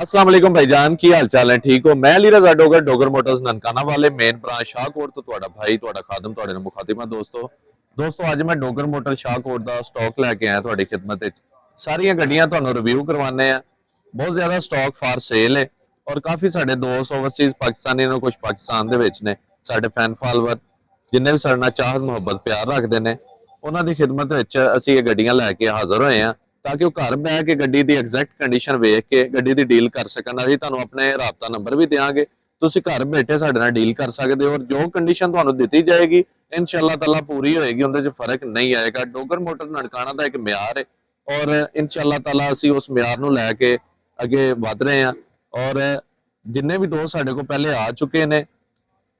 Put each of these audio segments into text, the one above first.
अस्सलाम वालेकुम भाईजान की हाल चाल है ठीक हो। मैं अली रज़ा डोगर डोगर मोटर्स ननकाना वाले मेन ब्रांच शाहकोट तो ਤੁਹਾਡਾ ਭਾਈ ਤੁਹਾਡਾ ਖਾਦਮ ਤੁਹਾਡੇ ਨਾਲ ਮੁਖਾਤਿਮਾ ਦੋਸਤੋ ਅੱਜ ਮੈਂ ਡੋਗਰ ਮੋਟਰ ਸ਼ਾਹਕੋਟ ਦਾ ਸਟਾਕ ਲੈ ਕੇ ਆਇਆ ਤੁਹਾਡੀ ਖਿਦਮਤ ਵਿੱਚ। ਸਾਰੀਆਂ ਗੱਡੀਆਂ ਤੁਹਾਨੂੰ ਰਿਵਿਊ ਕਰਵਾਉਣੇ ਆ। ਬਹੁਤ ਜ਼ਿਆਦਾ ਸਟਾਕ ਫਾਰ ਸੇਲ ਹੈ ਔਰ ਕਾਫੀ ਸਾਡੇ ਦੋਸਤ ਓਵਰਸੀਜ਼ ਪਾਕਿਸਤਾਨੀ ਨੇ ਕੁਝ ਪਾਕਿਸਤਾਨ ਦੇ ਵਿੱਚ ਨੇ ਸਾਡੇ ਫੈਨ ਫਾਲੋਅਰ ਜਿੰਨੇ ਵੀ ਸਾਡੇ ਨਾਲ ਚਾਹਤ ਮੁਹੱਬਤ ਪਿਆਰ ਰੱਖਦੇ ਨੇ ਉਹਨਾਂ ਦੀ ਖਿਦਮਤ ਵਿੱਚ ਅਸੀਂ ਇਹ ਗੱਡੀਆਂ ਲੈ ਕੇ ਹਾਜ਼ਰ ਹੋਏ ਆ ताकि वह घर बह के गड्डी की एग्जैक्ट कंडीशन वेख के गड्डी की डील कर सकन। असीं तुहानूं अपने राबता नंबर भी देंगे, तुसीं घर बैठे साडे नाल डील कर सकते हो और जो कंडीशन तुहानूं दित्ती जाएगी इंशाअल्लाह ताला पूरी होएगी, उहदे च फर्क नहीं आएगा। डोगर मोटर ननकाना का एक म्यार है और इंशाअल्लाह ताला असीं उस म्यार नूं लैके अगे वध रहे हैं। और जिन्ने भी दोस्त साडे कोल पहले आ चुके ने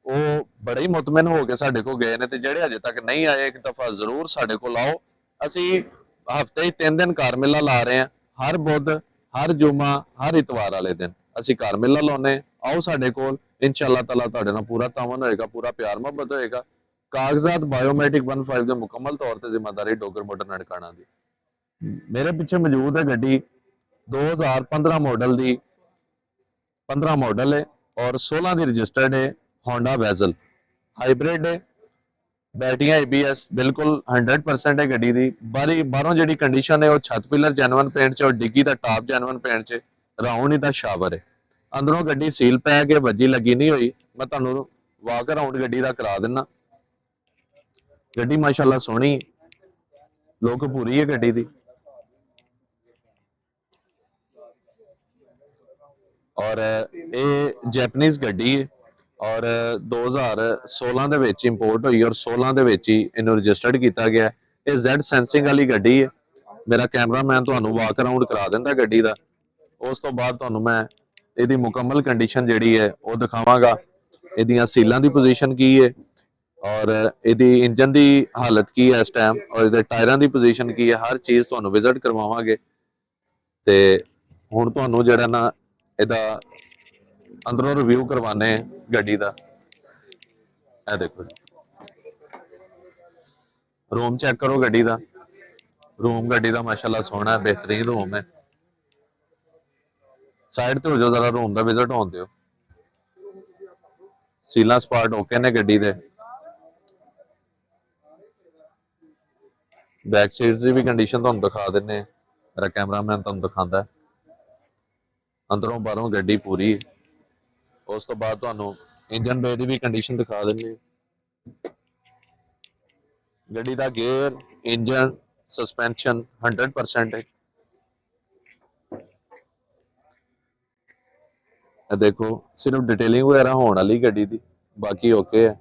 वो बड़े ही मुतमिन हो के साडे कोल गए ने ते जिहड़े अजे तक नहीं आए एक दफा जरूर साडे कोल आओ। असीं हफ्ते 3 दिन कार मेला ला रहे हैं, हर बुध हर जुमा हर इतवार वाले दिन असीं कार मेला लाने। आओ साडे कोल इंशाअल्लाह ताला तुहाडे नाल पूरा तावन होएगा, पूरा प्यार मुहब्बत होएगा। कागजात बायोमेट्रिक 15 के मुकम्मल तौर पर जिम्मेदारी डोगर मोटर ननकाना दी। मेरे पीछे मौजूद है गड्डी 2015 मॉडल दी, 15 मॉडल है और 16 की रजिस्टर्ड है। होंडा वेजल हाइब्रिड है, बैटरियां ABS बिल्कुल 100% है गड्डी दी। बाहरों जी कंडीशन है वो छत पिलर जैनवन पेंट च और डिग्गी का टॉप जैनवन पेंट च, राउंड ही शावर है। अंदरों गड्डी सील पैक है, वजी लगी नहीं हुई। मैं तुहानूं वाक अराउंड गड्डी का करा दिना। गड्डी माशाअल्लाह सोहनी लुक पूरी है गड्डी दी और ये जैपनीज गड्डी है और 2016 ਦੇ ਵਿੱਚ ਇੰਪੋਰਟ ਹੋਈ ਔਰ 16 ਦੇ ਵਿੱਚ ਹੀ ਇਹਨੂੰ ਰਜਿਸਟਰਡ ਕੀਤਾ ਗਿਆ। ਇਹ Z ਸੈਂਸਿੰਗ ਵਾਲੀ ਗੱਡੀ ਹੈ। ਮੇਰਾ ਕੈਮਰਾਮੈਨ ਤੁਹਾਨੂੰ ਵਾਕ ਅਰਾਊਂਡ ਕਰਾ ਦਿੰਦਾ ਗੱਡੀ ਦਾ। ਉਸ ਤੋਂ ਬਾਅਦ ਤੁਹਾਨੂੰ ਮੈਂ ਇਹਦੀ ਮੁਕੰਮਲ ਕੰਡੀਸ਼ਨ ਜਿਹੜੀ ਹੈ ਉਹ ਦਿਖਾਵਾਂਗਾ। ਇਹਦੀਆਂ ਸੀਲਾਂ ਦੀ ਪੋਜੀਸ਼ਨ ਕੀ ਹੈ ਔਰ ਇਹਦੀ ਇੰਜਨ ਦੀ ਹਾਲਤ ਕੀ ਹੈ ਇਸ ਟਾਈਮ ਔਰ ਇਹਦੇ ਟਾਇਰਾਂ ਦੀ ਪੋਜੀਸ਼ਨ ਕੀ ਹੈ, ਹਰ ਚੀਜ਼ ਤੁਹਾਨੂੰ ਵਿਜ਼ਿਟ ਕਰਵਾਵਾਂਗੇ। ਤੇ ਹੁਣ ਤੁਹਾਨੂੰ ਜਿਹੜਾ ਨਾ ਇਹਦਾ अंदरों रिव्यू करवाने गड्डी का। ए देखो रूम चेक करो गड्डी का। रूम गड्डी का माशाल्लाह सोहना है, बेहतरीन रूम है। साइड तो हो जाओ जरा, रूम का विजिट होने दियो। सीला स्पाट ओके ने गड्डी दे। बैक सीट की भी कंडीशन तुहानूं दिखा दिन्ने, मेरा कैमरामैन तुहानूं दिखांदा है। अंदरों बाहरों गड्डी पूरी। उस तो बाद तुहानूं इंजन बे की भी कंडीशन दिखा देंगे। गड्डी का गेयर इंजन सस्पेंशन 100% है। देखो सिर्फ डिटेलिंग वगैरह होने वाली गड्डी की, बाकी ओके है।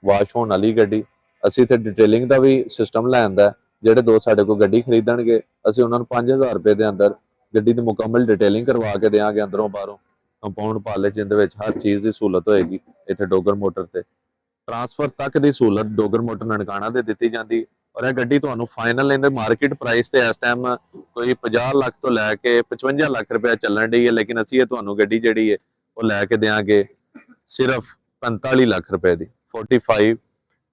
वाश होने वाली गड्डी। असीं ते डिटेलिंग का भी सिस्टम लैंदा है। ਜਿਹੜੇ ਦੋਸਤ ਸਾਡੇ ਕੋਲ ਗੱਡੀ ਖਰੀਦਣਗੇ ਅਸੀਂ ਉਹਨਾਂ ਨੂੰ 5000 ਰੁਪਏ ਦੇ ਅੰਦਰ ਗੱਡੀ ਦੀ ਮੁਕੰਮਲ ਡਿਟੇਲਿੰਗ ਕਰਵਾ ਕੇ ਦੇਵਾਂਗੇ। ਅੰਦਰੋਂ ਬਾਹਰੋਂ ਕੰਪਾਊਂਡ ਪਾਲੇ ਜਿੰਦੇ ਵਿੱਚ ਹਰ ਚੀਜ਼ ਦੀ ਸਹੂਲਤ ਹੋਏਗੀ। ਇੱਥੇ ਡੋਗਰ ਮੋਟਰ ਤੇ ਟਰਾਂਸਫਰ ਤੱਕ ਦੀ ਸਹੂਲਤ ਡੋਗਰ ਮੋਟਰ ਨਨਕਾਣਾ ਦੇ ਦਿੱਤੀ ਜਾਂਦੀ। ਔਰ ਇਹ ਗੱਡੀ ਤੁਹਾਨੂੰ ਫਾਈਨਲ ਇਹਦੇ ਮਾਰਕੀਟ ਪ੍ਰਾਈਸ ਤੇ ਇਸ ਟਾਈਮ ਕੋਈ 50 ਲੱਖ ਤੋਂ ਲੈ ਕੇ 55 ਲੱਖ ਰੁਪਏ ਚੱਲਣ ਡਈ ਹੈ, ਲੇਕਿਨ ਅਸੀਂ ਇਹ ਤੁਹਾਨੂੰ ਗੱਡੀ ਜਿਹੜੀ ਹੈ ਉਹ ਲੈ ਕੇ ਦੇਵਾਂਗੇ ਸਿਰਫ 45 ਲੱਖ ਰੁਪਏ ਦੀ। 45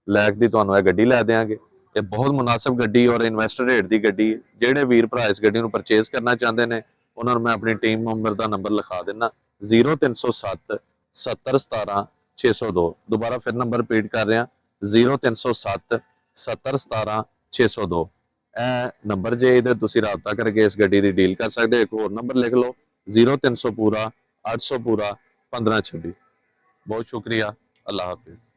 ਲੱਖ ਦੀ ਤੁਹਾਨੂੰ ਇਹ ਗੱਡੀ ਲੈ ਦੇਵਾਂਗੇ। ਇਹ ਬਹੁਤ ਮੁਨਾਸਿਬ ਗੱਡੀ ਔਰ ਇਨਵੈਸਟਰ ਰੇਟ ਦੀ ਗੱਡੀ ਹੈ। ਜਿਹੜੇ ਵੀਰ ਭਰਾ ਇਸ ਗੱਡੀ ਨੂੰ ਪਰਚੇਸ ਕਰਨਾ ਚਾਹੁੰਦੇ ਨੇ ਉਹਨਾਂ ਨੂੰ ਮੈਂ ਆਪਣੀ ਟੀਮ ਮੈਂਬਰ ਦਾ ਨੰਬਰ ਲਿਖਾ ਦਿੰਦਾ 0307 70 17 602। ਦੁਬਾਰਾ ਫਿਰ ਨੰਬਰ ਰਿਪੀਟ ਕਰ ਰਿਹਾ 0307 70 17 602। ਇਹ ਨੰਬਰ ਜੇ ਇਹਦੇ ਤੁਸੀਂ ਰਾਬਤਾ ਕਰਕੇ ਇਸ ਗੱਡੀ ਦੀ ਡੀਲ ਕਰ ਸਕਦੇ ਹੋ। ਇੱਕ ਹੋਰ ਨੰਬਰ ਲਿਖ ਲਓ 0300 ਪੂਰਾ 800 ਪੂਰਾ 1526। ਬਹੁਤ ਸ਼ੁਕਰੀਆ। ਅੱਲਾਹ ਹਾਫਿਜ਼।